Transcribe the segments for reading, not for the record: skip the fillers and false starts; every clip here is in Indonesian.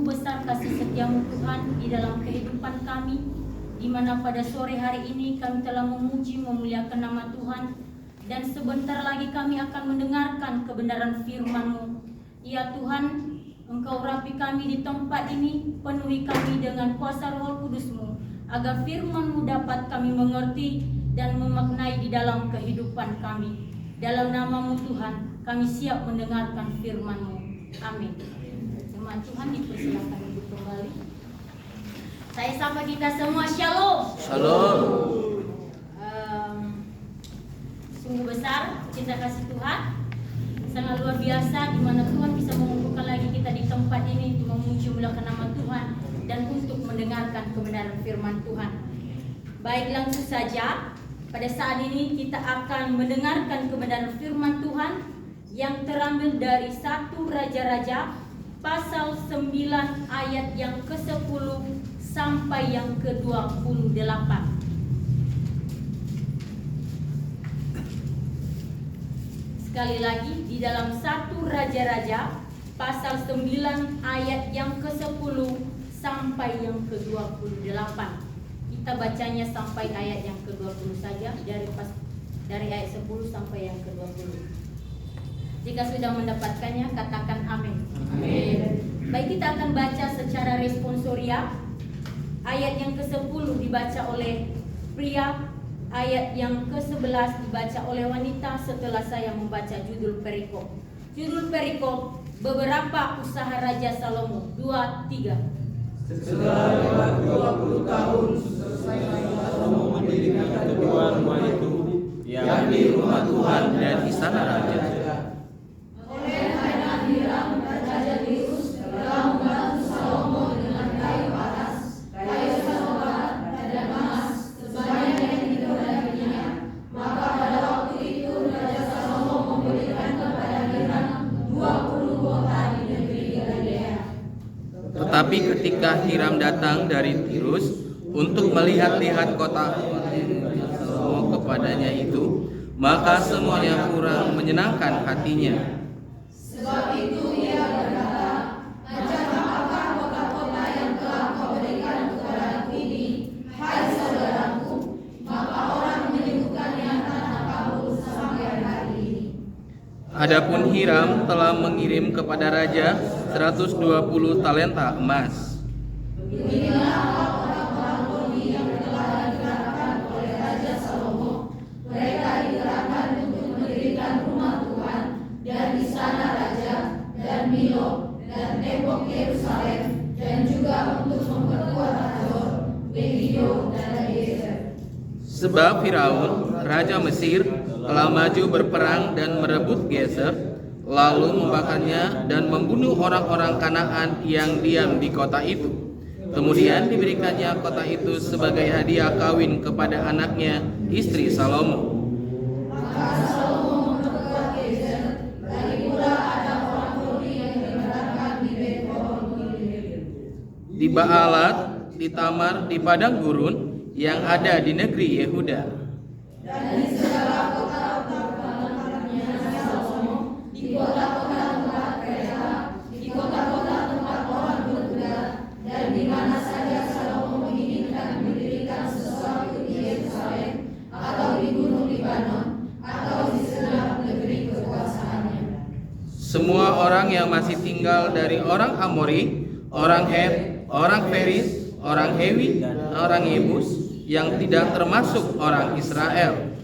besar kasih setiamu Tuhan di dalam kehidupan kami, di mana pada sore hari ini kami telah memuji memuliakan nama Tuhan, dan sebentar lagi kami akan mendengarkan kebenaran firman-Mu. Ya Tuhan, Engkau rapi kami di tempat ini, penuhi kami dengan kuasa Roh Kudus-Mu, agar firman-Mu dapat kami mengerti dan memaknai di dalam kehidupan kami. Dalam nama-Mu Tuhan, kami siap mendengarkan firman-Mu. Amin. Jemaat Tuhan dipersilakan duduk kembali. Saya sapa kita semua, Shalom. Shalom. Sungguh besar cinta kasih Tuhan, sangat luar biasa di mana Tuhan bisa mengumpulkan lagi kita di tempat ini untuk memuji memuliakan nama Tuhan dan untuk mendengarkan kebenaran firman Tuhan. Baik, langsung saja pada saat ini kita akan mendengarkan kebenaran firman Tuhan yang terambil dari 1 Raja-Raja pasal 9 ayat yang ke-10 sampai yang ke-28. Sekali lagi, di dalam 1 Raja-Raja pasal 9 ayat yang ke-10 sampai yang ke-28. Kita bacanya sampai ayat yang ke-20 saja, dari ayat 10 sampai yang ke-20. Jika sudah mendapatkannya, katakan amin. Amin. Baik, kita akan baca secara responsoria. Ayat yang ke-10 dibaca oleh pria, ayat yang ke-11 dibaca oleh wanita setelah saya membaca judul perikop. Judul perikop, beberapa usaha Raja Salomo. 2, 3. Setelah lewat 20 tahun selesai Salomo mendirikan kedua rumah itu, yakni rumah Tuhan dan istana raja. Oleh karena Hiram Raja Tirus telah membantu Salomo dengan kayu paras, kayu sanobar, dan emas sebanyak yang dikehendakinya, maka pada waktu itu Raja Salomo memberikan kepada Hiram 20 kota di negeri Galilea. Tetapi ketika Hiram datang dari Tirus untuk melihat-lihat kota Salomo kepadanya itu, maka semuanya kurang menyenangkan hatinya. Sebab itu ia berkata, macam apakah kota-kota yang telah kau berikan kepadaku ini, hai saudaraku, maka orang menyebutkannya tanah kabur sampai hari ini. Adapun Hiram telah mengirim kepada raja 120 talenta emas. Beginilah orang-orang Romi yang telah digerakkan oleh Raja Salomo. Mereka digerakkan untuk mendirikan rumah Tuhan dan istana raja dan Milo dan tembok Yerusalem, dan juga untuk memperkuat Hazor, Megiddo dan Gezer. Sebab Firaun, raja Mesir, telah maju berperang dan merebut Gezer, lalu membakarnya dan membunuh orang-orang Kanaan yang diam di kota itu. Kemudian diberikannya kota itu sebagai hadiah kawin kepada anaknya, istri Salomo. Maka Salomo memperkuat Gezer, lagi pula ada orang Romi yang digerakkan di Bet-Horon Gilead. Di Baalat, di Tamar, di padang gurun yang ada di negeri Yehuda. Dan di segala kota-kota perlengkapannya Salomo, di kota-kota tempat kereta, di kota-kota tempat orang berkuda, dan di mana saja Salomo menginginkan mendirikan sesuatu di Yerusalem, atau di gunung Libanon, atau di segenap negeri kekuasaannya. Semua orang yang masih tinggal dari orang Amori, orang Het, orang Feris, orang Hewi, dan orang Yebus, yang tidak termasuk orang Israel.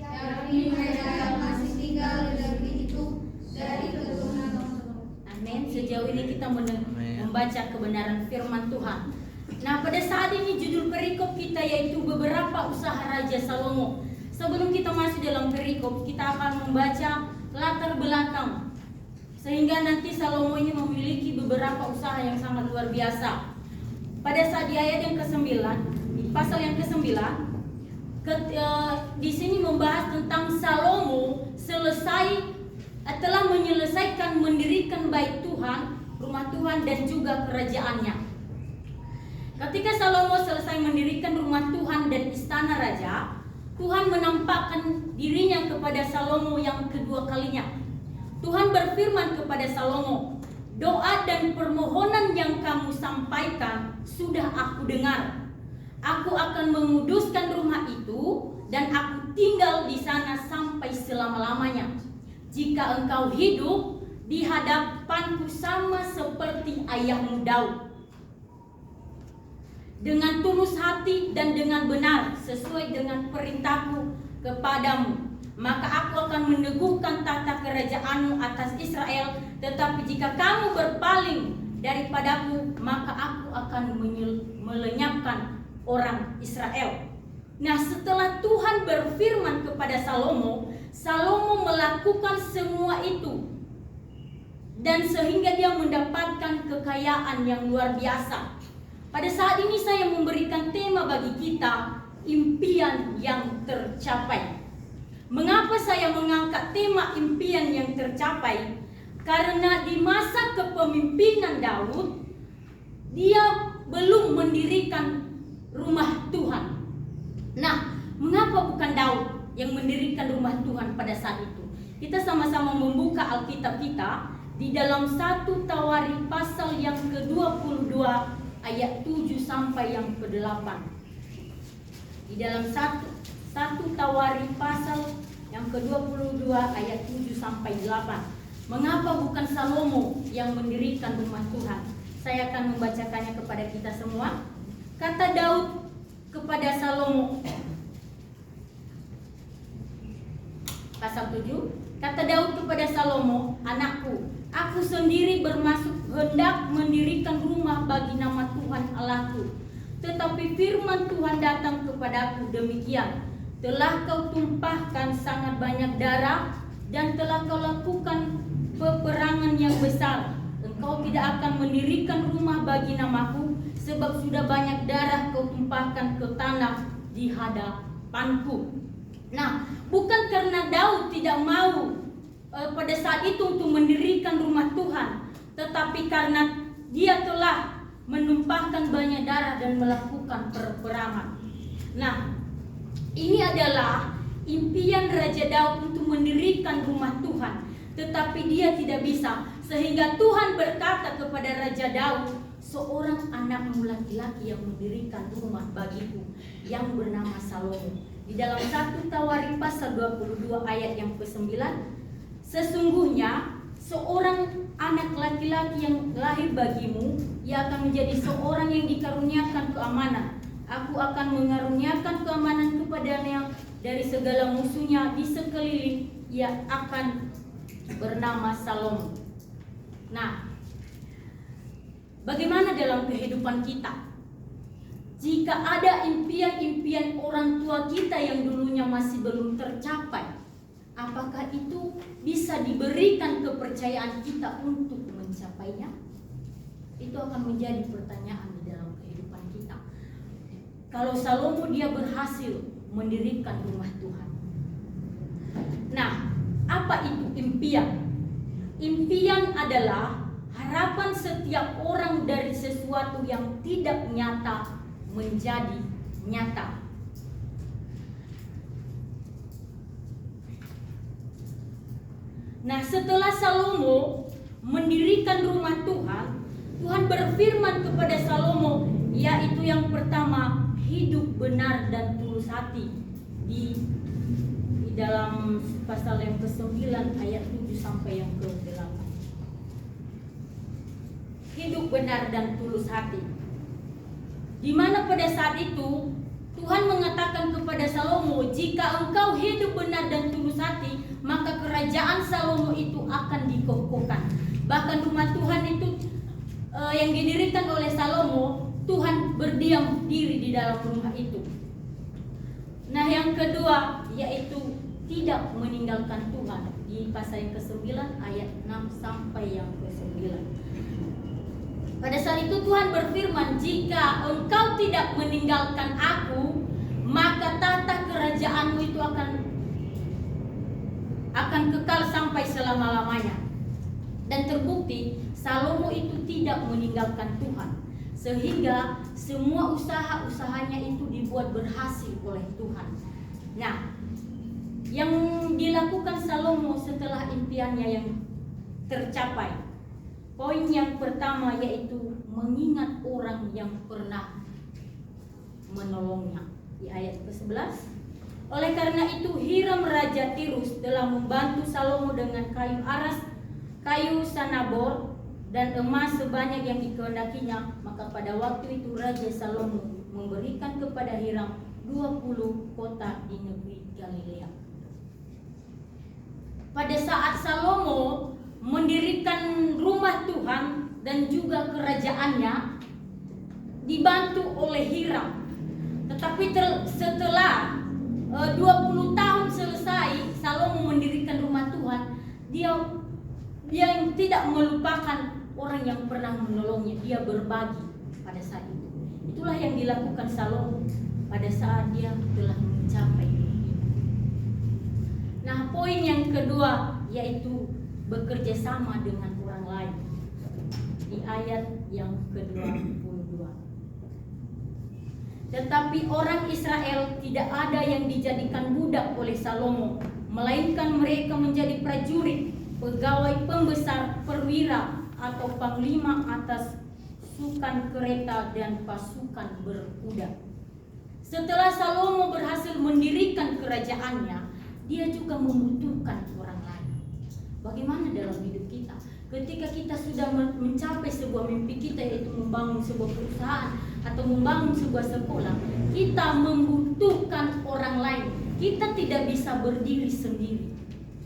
Yakni mereka yang masih tinggal di negeri itu dari keturunan Salomo. Amin. Sejauh ini kita membaca kebenaran firman Tuhan. Nah, pada saat ini judul perikop kita yaitu beberapa usaha Raja Salomo. Sebelum kita masuk dalam perikop, kita akan membaca latar belakang sehingga nanti Salomo ini memiliki beberapa usaha yang sangat luar biasa. Pada saat di ayat yang ke-9, di pasal yang ke-9, di sini membahas tentang Salomo telah menyelesaikan mendirikan bait Tuhan, rumah Tuhan, dan juga kerajaannya. Ketika Salomo selesai mendirikan rumah Tuhan dan istana raja, Tuhan menampakkan dirinya kepada Salomo yang kedua kalinya. Tuhan berfirman kepada Salomo, doa dan permohonan yang kamu kamu sampaikan sudah aku dengar. Aku akan menguduskan rumah itu dan aku tinggal di sana sampai selama-lamanya. Jika engkau hidup di hadapanku sama seperti ayahmu Daud, dengan tulus hati dan dengan benar sesuai dengan perintahku kepadamu, maka aku akan meneguhkan tata kerajaanmu atas Israel. Tetapi jika kamu berpaling daripadaku, maka aku akan melenyapkan orang Israel. Nah, setelah Tuhan berfirman kepada Salomo, Salomo melakukan semua itu, dan sehingga dia mendapatkan kekayaan yang luar biasa. Pada saat ini saya memberikan tema bagi kita, impian yang tercapai. Mengapa saya mengangkat tema impian yang tercapai? Karena di masa kepemimpinan Daud, dia belum mendirikan rumah Tuhan. Nah, mengapa bukan Daud yang mendirikan rumah Tuhan pada saat itu? Kita sama-sama membuka Alkitab kita di dalam 1 Tawarikh pasal yang ke-22 ayat 7 sampai yang ke-8. Di dalam 1 Tawarikh pasal yang ke-22 ayat 7 sampai 8. Mengapa bukan Salomo yang mendirikan rumah Tuhan? Saya akan membacakannya kepada kita semua. Kata Daud kepada Salomo, pasal 7. Kata Daud kepada Salomo, anakku, aku sendiri bermaksud hendak mendirikan rumah bagi nama Tuhan Allahku. Tetapi firman Tuhan datang kepadaku demikian, telah kau tumpahkan sangat banyak darah dan telah kau lakukan peperangan yang besar. Engkau tidak akan mendirikan rumah bagi namaku, sebab sudah banyak darah kau tumpahkan ke tanah di hadapanku. Nah, bukan karena Daud tidak mau pada saat itu untuk mendirikan rumah Tuhan, tetapi karena dia telah menumpahkan banyak darah dan melakukan peperangan. Nah, ini adalah impian Raja Daud untuk mendirikan rumah Tuhan, tetapi dia tidak bisa. Sehingga Tuhan berkata kepada Raja Daud, seorang anakmu laki-laki yang mendirikan rumah bagiku, yang bernama Salomo. Di dalam 1 Tawarikh pasal 22 ayat yang ke-9, sesungguhnya seorang anak laki-laki yang lahir bagimu, ia akan menjadi seorang yang dikaruniakan keamanan. Aku akan mengaruniakan keamanan kepadanya dari segala musuhnya di sekeliling. Ia akan bernama Salomo. Nah, bagaimana dalam kehidupan kita? Jika ada impian-impian orang tua kita yang dulunya masih belum tercapai, apakah itu bisa diberikan kepercayaan kita untuk mencapainya? Itu akan menjadi pertanyaan di dalam kehidupan kita. Kalau Salomo dia berhasil mendirikan rumah Tuhan. Nah, apa itu impian? Impian adalah harapan setiap orang dari sesuatu yang tidak nyata menjadi nyata. Nah, setelah Salomo mendirikan rumah Tuhan, Tuhan berfirman kepada Salomo, yaitu yang pertama, hidup benar dan tulus hati. Di dalam pasal yang ke-9 ayat 7 sampai yang ke-8. Hidup benar dan tulus hati. Di mana pada saat itu Tuhan mengatakan kepada Salomo, jika engkau hidup benar dan tulus hati, maka kerajaan Salomo itu akan dikokohkan. Bahkan rumah Tuhan itu yang didirikan oleh Salomo, Tuhan berdiam diri di dalam rumah itu. Nah, yang kedua yaitu tidak meninggalkan Tuhan. Di pasal yang ke-9 ayat 6 sampai yang ke-9. Pada saat itu Tuhan berfirman, jika engkau tidak meninggalkan aku, maka tata kerajaanmu itu akan kekal sampai selama-lamanya. Dan terbukti Salomo itu tidak meninggalkan Tuhan, sehingga semua usaha-usahanya itu dibuat berhasil oleh Tuhan. Nah, yang dilakukan Salomo setelah impiannya yang tercapai, poin yang pertama yaitu mengingat orang yang pernah menolongnya. Di ayat ke-11, oleh karena itu Hiram Raja Tirus telah membantu Salomo dengan kayu aras, kayu sanabor, dan emas sebanyak yang dikehendakinya. Maka pada waktu itu Raja Salomo memberikan kepada Hiram 20 kota di negeri Galilea. Pada saat Salomo mendirikan rumah Tuhan dan juga kerajaannya, dibantu oleh Hiram. Tetapi setelah 20 tahun selesai Salomo mendirikan rumah Tuhan, dia yang tidak melupakan orang yang pernah menolongnya, dia berbagi pada saat itu. Itulah yang dilakukan Salomo pada saat dia telah mencapai itu. Nah, poin yang kedua yaitu bekerja sama dengan orang lain. Di ayat yang ke-22. Tetapi orang Israel tidak ada yang dijadikan budak oleh Salomo, melainkan mereka menjadi prajurit, pegawai pembesar, perwira, atau panglima atas pasukan kereta dan pasukan berkuda. Setelah Salomo berhasil mendirikan kerajaannya, dia juga membutuhkan orang lain. Bagaimana dalam hidup kita? Ketika kita sudah mencapai sebuah mimpi kita, yaitu membangun sebuah perusahaan atau membangun sebuah sekolah, kita membutuhkan orang lain. Kita tidak bisa berdiri sendiri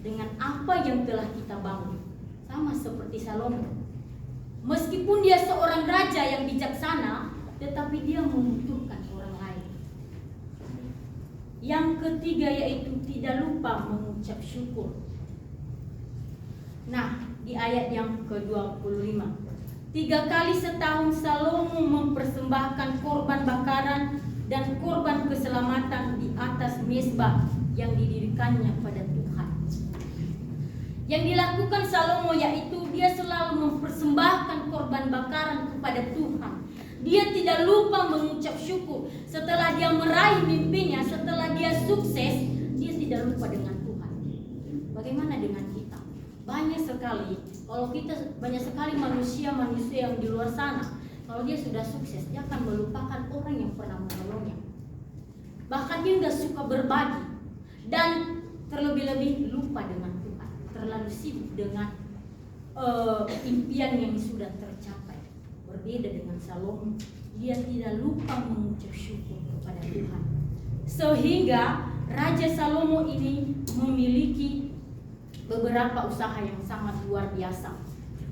dengan apa yang telah kita bangun. Sama seperti Salomo. Meskipun dia seorang raja yang bijaksana, tetapi dia membutuhkan orang lain. Yang ketiga yaitu tidak lupa mengucap syukur. Nah, di ayat yang ke-25, 3 kali setahun Salomo mempersembahkan korban bakaran dan korban keselamatan di atas mezbah yang didirikannya pada Tuhan. Yang dilakukan Salomo yaitu dia selalu mempersembahkan korban bakaran kepada Tuhan. Dia tidak lupa mengucap syukur. Setelah dia meraih mimpinya, setelah dia sukses, dia tidak lupa dengan Tuhan. Bagaimana dengan kita? Banyak sekali manusia yang di luar sana, kalau dia sudah sukses, dia akan melupakan orang yang pernah menolongnya. Bahkan dia nggak suka berbagi dan terlebih-lebih lupa dengan Tuhan, terlalu sibuk dengan impian yang sudah tercapai. Berbeda dengan Salomo, dia tidak lupa mengucap syukur kepada Tuhan. Sehingga Raja Salomo ini memiliki beberapa usaha yang sangat luar biasa.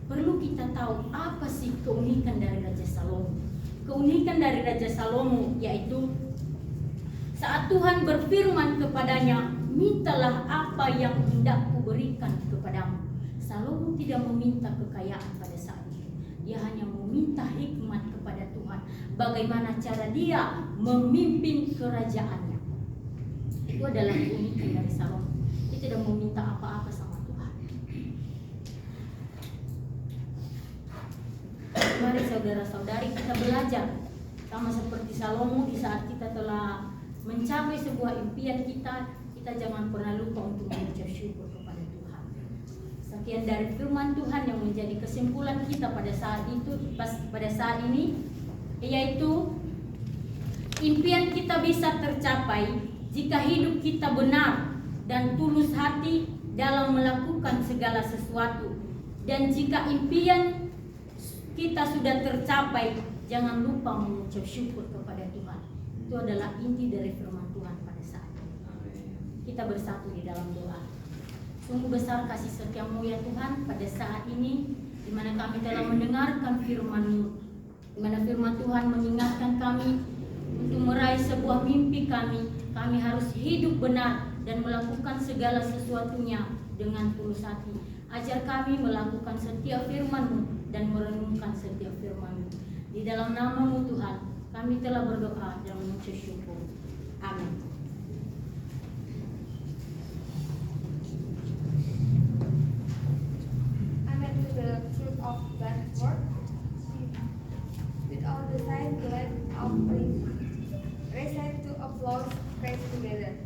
Perlu kita tahu apa sih keunikan dari Raja Salomo. Keunikan dari Raja Salomo yaitu saat Tuhan berfirman kepadanya, mintalah apa yang hendak kuberikan kepadamu. Salomo tidak meminta kekayaan pada saat itu. Dia hanya meminta hikmat kepada Tuhan. Bagaimana cara dia memimpin kerajaannya. Itu adalah keunikan dari Salomo. Dia tidak meminta apa-apa sama Tuhan. Mari saudara-saudari kita belajar sama seperti Salomo. Di saat kita telah mencapai sebuah impian kita jangan pernah lupa untuk mengucap syukur kepada Tuhan. Sekian dari firman Tuhan yang menjadi kesimpulan kita pada saat ini, yaitu impian kita bisa tercapai jika hidup kita benar dan tulus hati dalam melakukan segala sesuatu. Dan jika impian kita sudah tercapai, jangan lupa mengucap syukur kepada Tuhan. Itu adalah inti dari firman Tuhan pada saat ini. Kita bersatu di dalam doa. Sungguh besar kasih setiamu ya Tuhan pada saat ini, di mana kami telah mendengarkan firman-Mu, di mana firman Tuhan mengingatkan kami untuk meraih sebuah mimpi kami. Kami harus hidup benar dan melakukan segala sesuatunya dengan tulus hati. Ajar kami melakukan setiap firman-Mu dan merenungkan setiap firman-Mu. Di dalam nama-Mu Tuhan, kami telah berdoa dan mengucap syukur. Amin. Amen to the truth of God's word. With all the signs, glad of praise. Raise hand to applause, praise together.